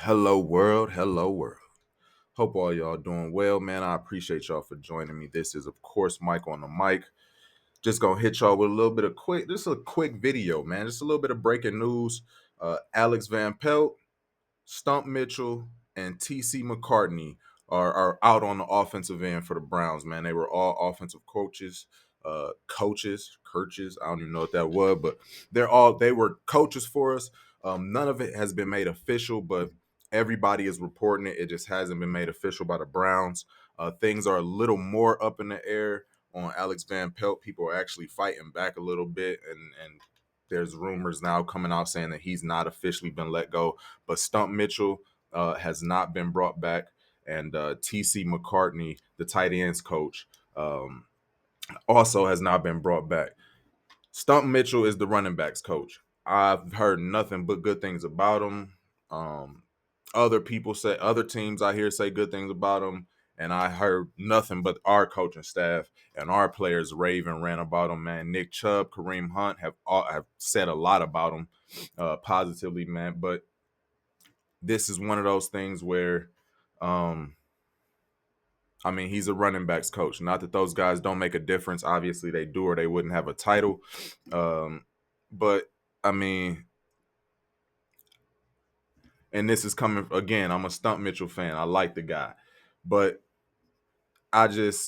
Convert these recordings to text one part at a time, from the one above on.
Hello, world. Hello, world. Hope all y'all doing well, man. I appreciate y'all for joining me. This is, of course, Mike on the mic. Just gonna hit y'all with a little bit of just a quick video, man. Just a little bit of breaking news. Alex Van Pelt, Stump Mitchell, and TC McCartney are out on the offensive end for the Browns, man. They were all offensive coaches. I don't even know what that was, but they were coaches for us. None of it has been made official, but everybody is reporting it. It just hasn't been made official by the Browns. Things are a little more up in the air on Alex Van Pelt. People are actually fighting back a little bit, and there's rumors now coming out saying that he's not officially been let go. But Stump Mitchell has not been brought back, and TC McCartney, the tight ends coach, also has not been brought back. Stump Mitchell is the running backs coach. I've heard nothing but good things about him. Other teams I hear say good things about him, and I heard nothing but our coaching staff and our players rave and rant about him. Man, Nick Chubb, Kareem Hunt have said a lot about him positively, man. But this is one of those things where, he's a running backs coach. Not that those guys don't make a difference. Obviously, they do, or they wouldn't have a title. But I mean, and this is coming again. I'm a Stump Mitchell fan. I like the guy, but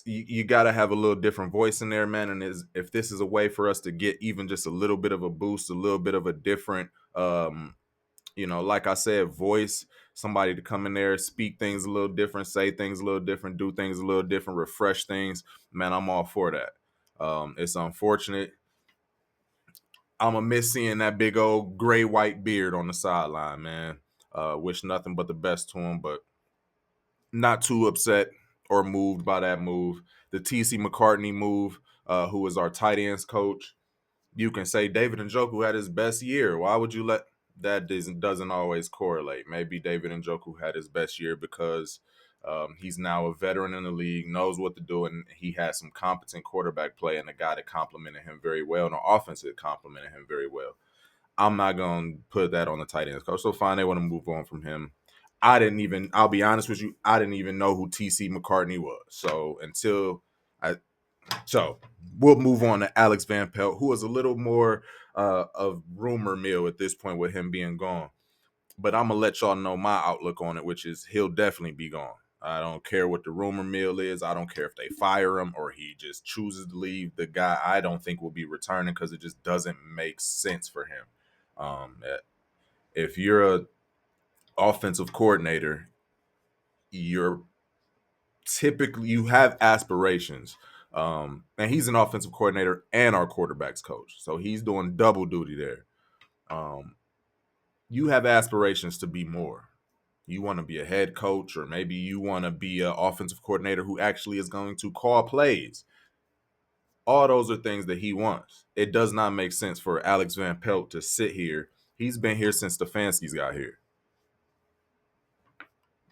you got to have a little different voice in there, man. And if this is a way for us to get even just a little bit of a boost, a little bit of a different, like I said, voice, somebody to come in there, speak things a little different, say things a little different, do things a little different, refresh things, man, I'm all for that. It's unfortunate. I'm going to miss seeing that big old gray white beard on the sideline, man. Wish nothing but the best to him, but not too upset or moved by that move. The TC McCartney move, who is our tight ends coach, you can say David Njoku had his best year. Why would you let that doesn't always correlate? Maybe David Njoku had his best year because he's now a veteran in the league, knows what to do, and he had some competent quarterback play and a guy that complimented him very well, and the offense that complimented him very well. I'm not going to put that on the tight ends coach. So fine, they want to move on from him. I'll be honest with you, I didn't even know who TC McCartney was. So we'll move on to Alex Van Pelt, who is a little more of rumor mill at this point with him being gone. But I'm going to let y'all know my outlook on it, which is he'll definitely be gone. I don't care what the rumor mill is. I don't care if they fire him or he just chooses to leave. The guy I don't think will be returning because it just doesn't make sense for him. If you're a offensive coordinator, you have aspirations. And he's an offensive coordinator and our quarterbacks coach, so he's doing double duty there. You have aspirations to be more. You want to be a head coach, or maybe you want to be an offensive coordinator who actually is going to call plays. All those are things that he wants. It does not make sense for Alex Van Pelt to sit here. He's been here since Stefanski's got here.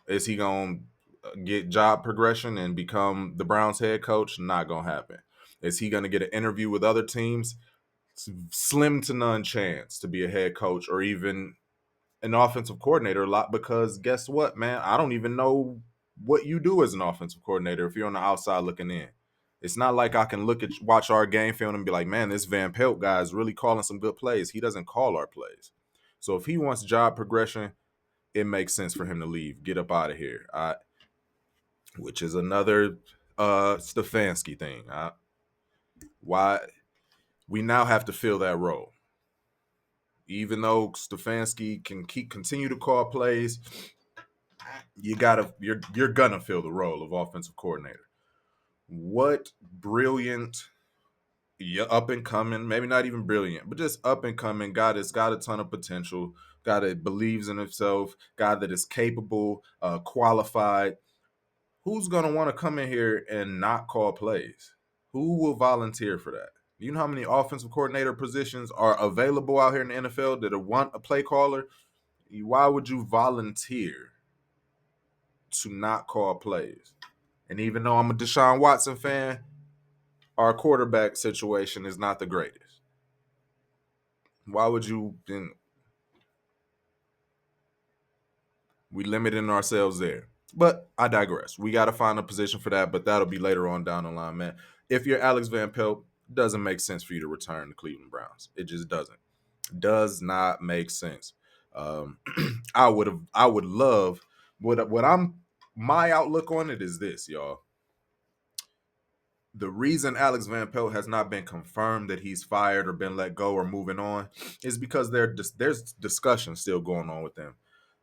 Is he going to get job progression and become the Browns head coach? Not going to happen. Is he going to get an interview with other teams? Slim to none chance to be a head coach or even an offensive coordinator a lot, because guess what, man? I don't even know what you do as an offensive coordinator if you're on the outside looking in. It's not like I can watch our game film and be like, man, this Van Pelt guy is really calling some good plays. He doesn't call our plays. So if he wants job progression, it makes sense for him to leave, get up out of here. Which is another Stefanski thing. Why we now have to fill that role. Even though Stefanski can continue to call plays, you're gonna fill the role of offensive coordinator. What brilliant, up and coming, maybe not even brilliant, but just up and coming guy that's got a ton of potential, guy that believes in himself, guy that is capable, qualified. Who's gonna want to come in here and not call plays? Who will volunteer for that? Do you know how many offensive coordinator positions are available out here in the NFL that want a play caller? Why would you volunteer to not call plays? And even though I'm a Deshaun Watson fan, our quarterback situation is not the greatest. Why would you then? We limiting ourselves there. But I digress. We got to find a position for that, but that'll be later on down the line, man. If you're Alex Van Pelt, doesn't make sense for you to return to Cleveland Browns. It just doesn't. Does not make sense. Um, I would love what I'm my outlook on it is this, y'all. The reason Alex Van Pelt has not been confirmed that he's fired or been let go or moving on is because there's discussion still going on with them.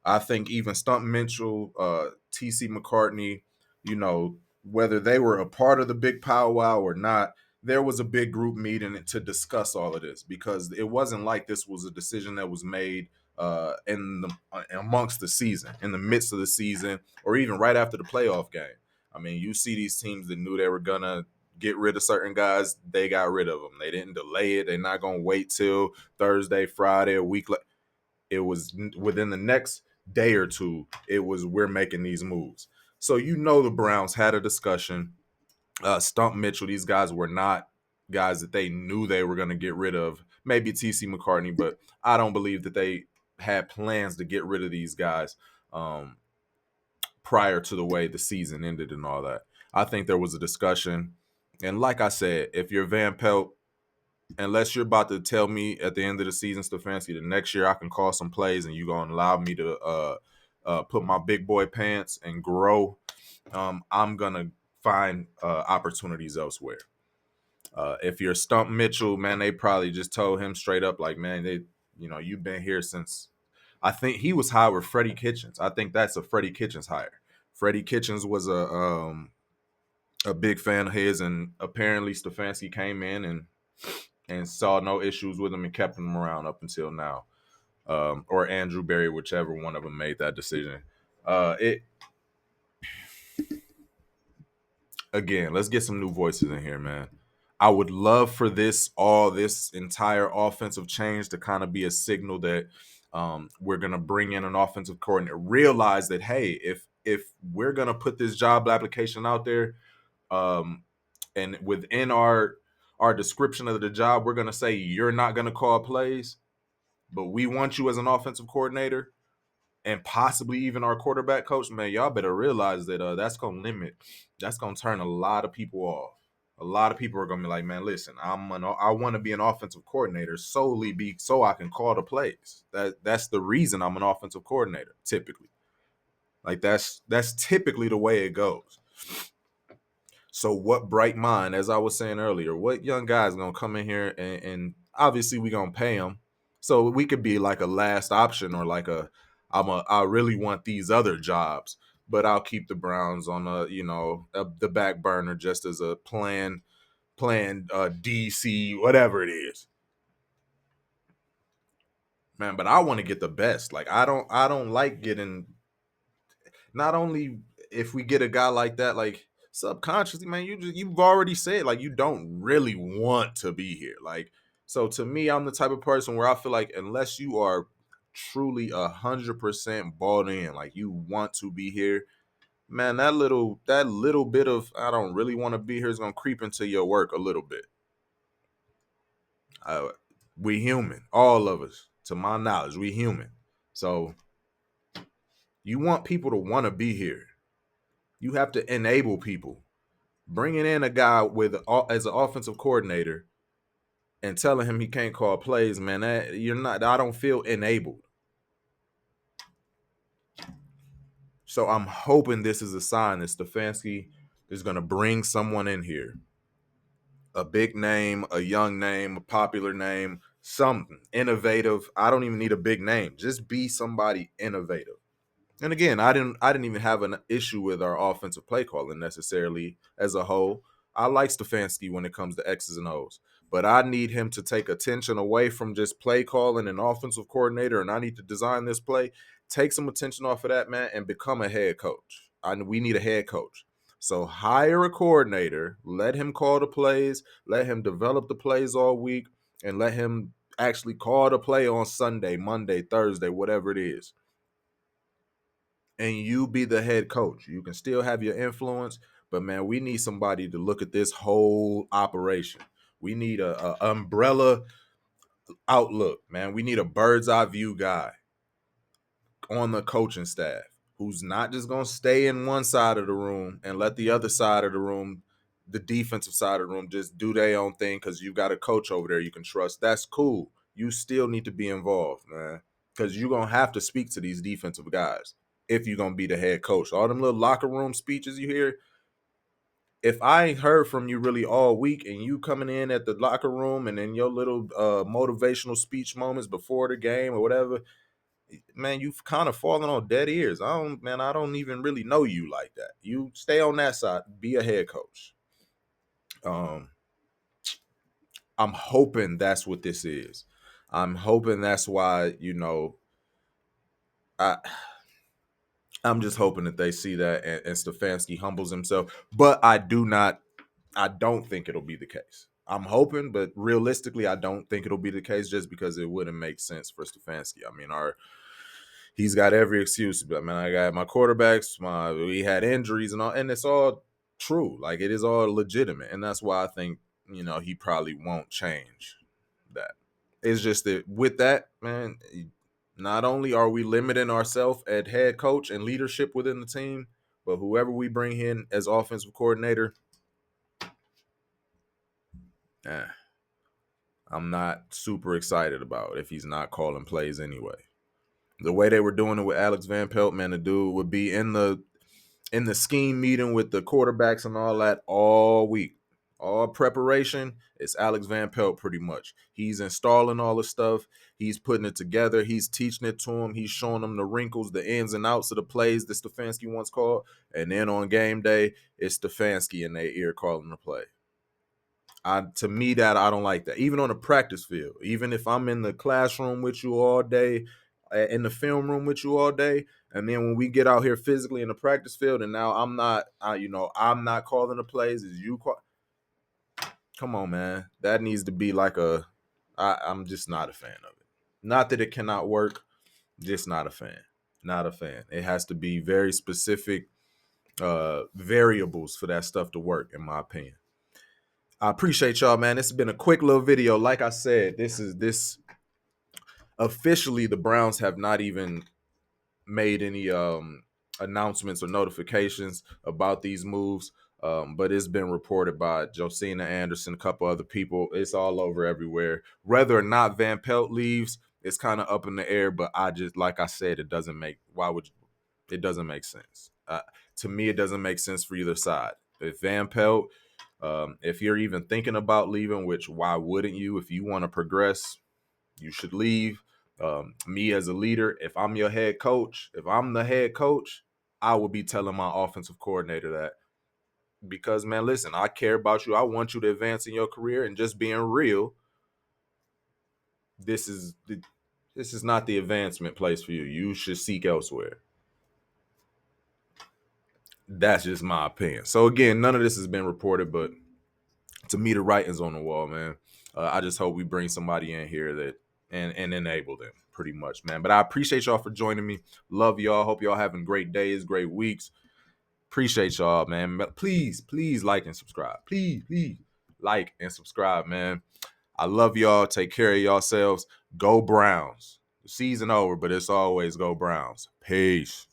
I think even Stump Mitchell, TC McCartney, you know, whether they were a part of the big powwow or not, there was a big group meeting to discuss all of this because it wasn't like this was a decision that was made amongst the season, in the midst of the season, or even right after the playoff game. I mean, you see these teams that knew they were gonna get rid of certain guys, they got rid of them. They didn't delay it. They're not gonna wait till Thursday, Friday, a week. It was within the next day or two. It was we're making these moves. So you know the Browns had a discussion. Stump Mitchell, these guys were not guys that they knew they were going to get rid of. Maybe TC McCartney, but I don't believe that they had plans to get rid of these guys prior to the way the season ended and all that. I think there was a discussion. And like I said, if you're Van Pelt, unless you're about to tell me at the end of the season, Stefanski, the next year I can call some plays and you're going to allow me to put my big boy pants and grow, I'm going to find opportunities elsewhere. If you're Stump Mitchell, man, they probably just told him straight up, like, man, you've been here since. I think he was hired with Freddie Kitchens. I think that's a Freddie Kitchens hire. Freddie Kitchens was a big fan of his, and apparently Stefanski came in and saw no issues with him and kept him around up until now. Or Andrew Berry, whichever one of them made that decision. It Again, let's get some new voices in here, man. I would love for this entire offensive change to kind of be a signal that we're gonna bring in an offensive coordinator. Realize that, hey, if we're gonna put this job application out there, and within our description of the job, we're gonna say you're not gonna call plays, but we want you as an offensive coordinator and possibly even our quarterback coach, man, y'all better realize that that's gonna turn a lot of people off. A lot of people are gonna be like, man, listen, I want to be an offensive coordinator so I can call the plays. That's the reason I'm an offensive coordinator. Typically, like that's typically the way it goes. So what bright mind, as I was saying earlier, what young guy's gonna come in here and obviously we gonna pay him, so we could be like a last option or like I really want these other jobs, but I'll keep the Browns on the back burner just as a plan DC, whatever it is, man. But I want to get the best. Like I don't like getting, not only if we get a guy like that, like subconsciously, man, you've already said like you don't really want to be here. Like, so to me, I'm the type of person where I feel like unless you are truly 100% bought in, like you want to be here, man, that little bit of I don't really want to be here is gonna creep into your work a little bit. Uh, we human, all of us. To my knowledge, we human. So you want people to want to be here. You have to enable people. Bringing in a guy as an offensive coordinator and telling him he can't call plays, man, that you're not. I don't feel enabled. So I'm hoping this is a sign that Stefanski is going to bring someone in here, a big name, a young name, a popular name, something innovative. I don't even need a big name. Just be somebody innovative. And again, I didn't even have an issue with our offensive play calling necessarily as a whole. I like Stefanski when it comes to X's and O's, but I need him to take attention away from just play calling and offensive coordinator, and I need to design this play. Take some attention off of that, man, and become a head coach. We need a head coach. So hire a coordinator, let him call the plays, let him develop the plays all week, and let him actually call the play on Sunday, Monday, Thursday, whatever it is, and you be the head coach. You can still have your influence, but man, we need somebody to look at this whole operation. We need a umbrella outlook, man. We need a bird's eye view guy on the coaching staff. who's not just going to stay in one side of the room and let the other side of the room, the defensive side of the room, just do their own thing because you've got a coach over there you can trust. That's cool. You still need to be involved, man, because you're going to have to speak to these defensive guys if you're going to be the head coach. All them little locker room speeches you hear, if I ain't heard from you really all week and you coming in at the locker room and in your little motivational speech moments before the game or whatever, man, you've kind of fallen on dead ears. I don't even really know you like that. You stay on that side, be a head coach. I'm hoping that's what this is. I'm hoping that's why, I I'm just hoping that they see that and Stefanski humbles himself. But I don't think it'll be the case. I'm hoping, but realistically, I don't think it'll be the case just because it wouldn't make sense for Stefanski. I mean, he's got every excuse. But man, I got my quarterbacks, we had injuries and all, and it's all true. Like it is all legitimate, and that's why I think he probably won't change that. It's just that with that, man, not only are we limiting ourselves at head coach and leadership within the team, but whoever we bring in as offensive coordinator, I'm not super excited about if he's not calling plays anyway. The way they were doing it with Alex Van Pelt, man, the dude would be in the scheme meeting with the quarterbacks and all that all week. All preparation, it's Alex Van Pelt pretty much. He's installing all the stuff. He's putting it together. He's teaching it to him. He's showing them the wrinkles, the ins and outs of the plays that Stefanski once called. And then on game day, it's Stefanski in their ear calling the play. To me, that I don't like that. Even on the practice field, even if I'm in the classroom with you all day, in the film room with you all day, and then when we get out here physically in the practice field, and now I'm not calling the plays. Is you call? Come on, man. That needs to be like I'm just not a fan of it. Not that it cannot work, just not a fan. Not a fan. It has to be very specific variables for that stuff to work, in my opinion. I appreciate y'all, man. This has been a quick little video. Like I said, this officially the Browns have not even made any announcements or notifications about these moves. But it's been reported by Josina Anderson, a couple other people. It's all over everywhere. Whether or not Van Pelt leaves, it's kind of up in the air. But like I said, it doesn't make sense. To me, it doesn't make sense for either side. If Van Pelt, if you're even thinking about leaving, which why wouldn't you? If you want to progress, you should leave. Me as a leader, if I'm your head coach, if I'm the head coach, I would be telling my offensive coordinator that. Because, man, listen, I care about you. I want you to advance in your career, and just being real, this is not the advancement place for you. You should seek elsewhere. That's just my opinion. So again, none of this has been reported, but to me, the writing's on the wall, man. I just hope we bring somebody in here that and enable them, pretty much, man. But I appreciate y'all for joining me. Love y'all. Hope y'all having great days, great weeks. Appreciate y'all, man. But please like and subscribe. Please like and subscribe, man. I love y'all. Take care of yourselves. Go Browns. The season over, but it's always go Browns. Peace.